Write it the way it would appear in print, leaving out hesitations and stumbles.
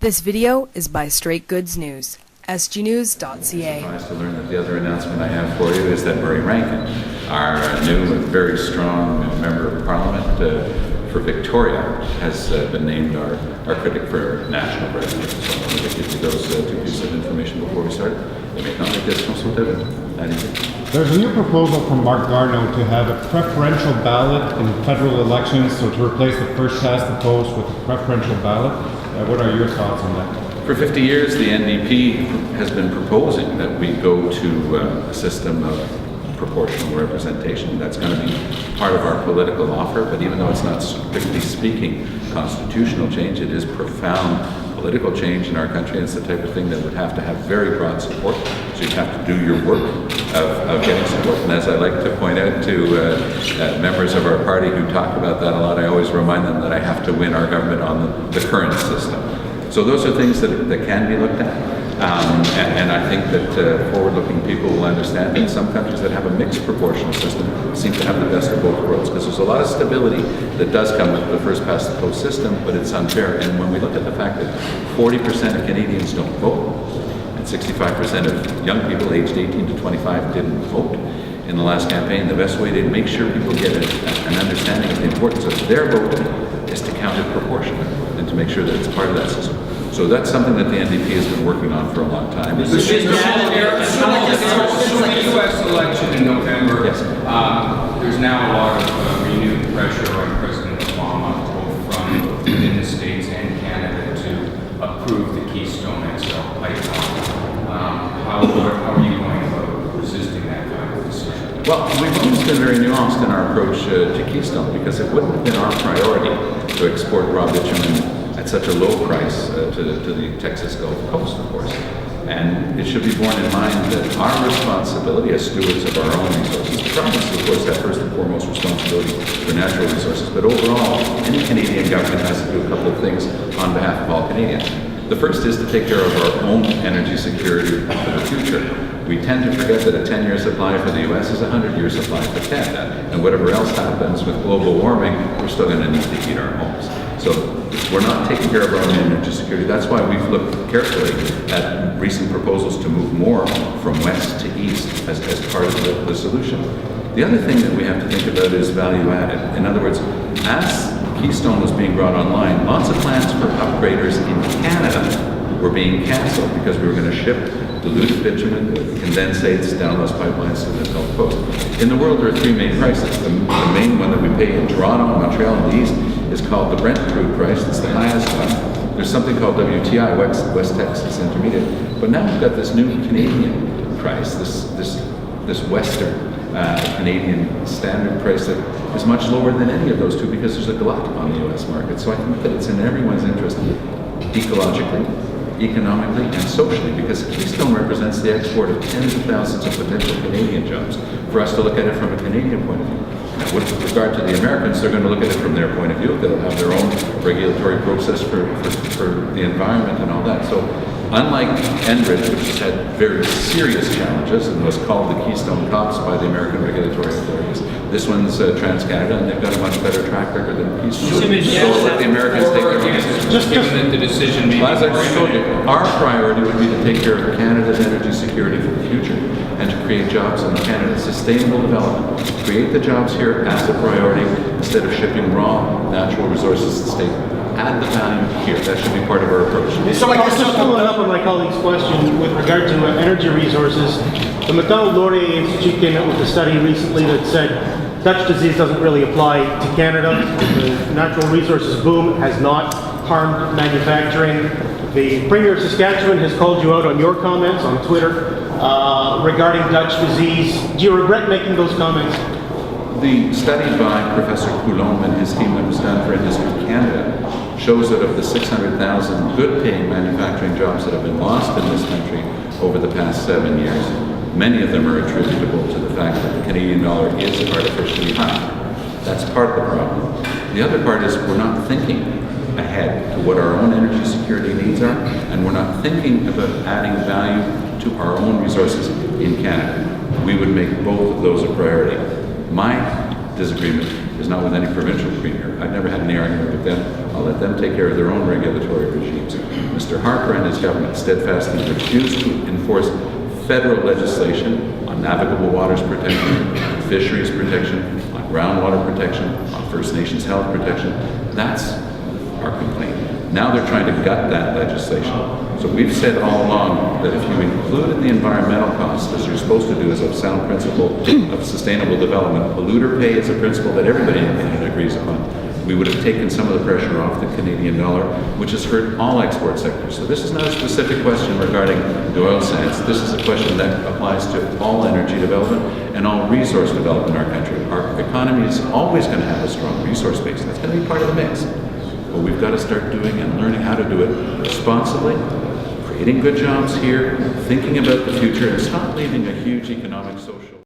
This video is by Straight Goods News, SGNews.ca. Surprised to learn that the other announcement I have for you is that Murray Rankin, our new and very strong member of Parliament for Victoria, has been named our critic for national president. So I wanted to give you those two pieces of information before we start. They may not make this most There's a new proposal from Mark Garneau to have a preferential ballot in federal elections, so to replace the first past the post with a preferential ballot. What are your thoughts on that? For 50 years, the NDP has been proposing that we go to a system of proportional representation. That's going to be part of our political offer, but even though it's not strictly speaking constitutional change, it is profound political change in our country, and it's the type of thing that would have to have very broad support. So you have to do your work of getting support. And as I like to point out to members of our party who talk about that a lot, I always remind them that I have to win our government on the current system. So those are things that can be looked at. And I think that forward-looking people will understand that some countries that have a mixed proportional system seem to have the best of both worlds, because there's a lot of stability that does come with the first past the post system, but it's unfair. And when we look at the fact that 40% of Canadians don't vote, and 65% of young people aged 18 to 25 didn't vote in the last campaign, the best way to make sure people get an understanding of the importance of their vote is to count it proportionally and to make sure that it's part of that system. So that's something that the NDP has been working on for a long time. The U.S. election in November, yes. There's now a lot of renewed pressure on President Obama, both from within the States and Canada, to approve the Keystone XL pipeline. How are you going about resisting that kind of decision? Well, we've always been very nuanced in our approach to Keystone, because it wouldn't have been our priority to export raw bitumen at such a low price to the Texas Gulf Coast, of course. And it should be borne in mind that our responsibility as stewards of our own resources, the province, of course, have first and foremost responsibility for natural resources, but overall, any Canadian government has to do a couple of things on behalf of all Canadians. The first is to take care of our own energy security for the future. We tend to forget that a 10-year supply for the U.S. is a 100-year supply for Canada. And whatever else happens with global warming, we're still going to need to heat our homes. So we're not taking care of our own energy security. That's why we've looked carefully at recent proposals to move more from west to east as part of the solution. The other thing that we have to think about is value added. In other words, as Keystone was being brought online, lots of plans for upgraders in Canada were being canceled because we were going to ship diluted bitumen, condensates down those pipelines to the Gulf Coast. In the world, there are three main prices. The main one that we pay in Toronto, Montreal, and the East is called the Brent crude price. It's the highest one. There's something called WTI, West Texas Intermediate. But now we've got this new Canadian price, this Western Canadian standard price that is much lower than any of those two, because there's a glut on the U.S. market. So I think that it's in everyone's interest, ecologically, economically, and socially, because Keystone represents the export of tens of thousands of potential Canadian jobs, for us to look at it from a Canadian point of view. Now, with regard to the Americans, they're going to look at it from their point of view. They'll have their own regulatory process for the environment and all that. So unlike Enbridge, which has had very serious challenges and was called the Keystone Cops by the American regulatory authorities, this one's TransCanada, and they've got a much better track record than Keystone. So let the Americans take their own decision. Just given the decision made. As I just told you, our priority would be to take care of Canada's energy security for the future and to create jobs in Canada. Sustainable development. Create the jobs here as a priority instead of shipping raw natural resources to the state. Add the value here. That should be part of our approach. So I guess just following up on my colleague's question with regard to energy resources, the Macdonald-Laurier Institute came out with a study recently that said Dutch disease doesn't really apply to Canada. The natural resources boom has not harmed manufacturing. The Premier of Saskatchewan has called you out on your comments on Twitter regarding Dutch disease. Do you regret making those comments? The study by Professor Coulombe and his team that was done for Industry Canada shows that of the 600,000 good-paying manufacturing jobs that have been lost in this country over the past 7 years, many of them are attributable to the fact that the Canadian dollar is artificially high. That's part of the problem. The other part is we're not thinking ahead to what our own energy security needs are, and we're not thinking about adding value to our own resources in Canada. We would make both of those a priority. My disagreement is not with any provincial premier. I've never had any argument with them I'll let them take care of their own regulatory regimes. Mr. Harper and his government steadfastly refuse to enforce federal legislation on navigable waters protection, on fisheries protection, on groundwater protection, on First Nations health protection. That's our complaint. Now they're trying to gut that legislation. So we've said all along that if you included the environmental costs, as you're supposed to do as a sound principle of sustainable development, polluter pay is a principle that everybody in Canada agrees upon. We would have taken some of the pressure off the Canadian dollar, which has hurt all export sectors. So this is not a specific question regarding the oil sands. This is a question that applies to all energy development and all resource development in our country. Our economy is always going to have a strong resource base. That's going to be part of the mix. But we've got to start doing and learning how to do it responsibly, creating good jobs here, thinking about the future, and stop leaving a huge economic, social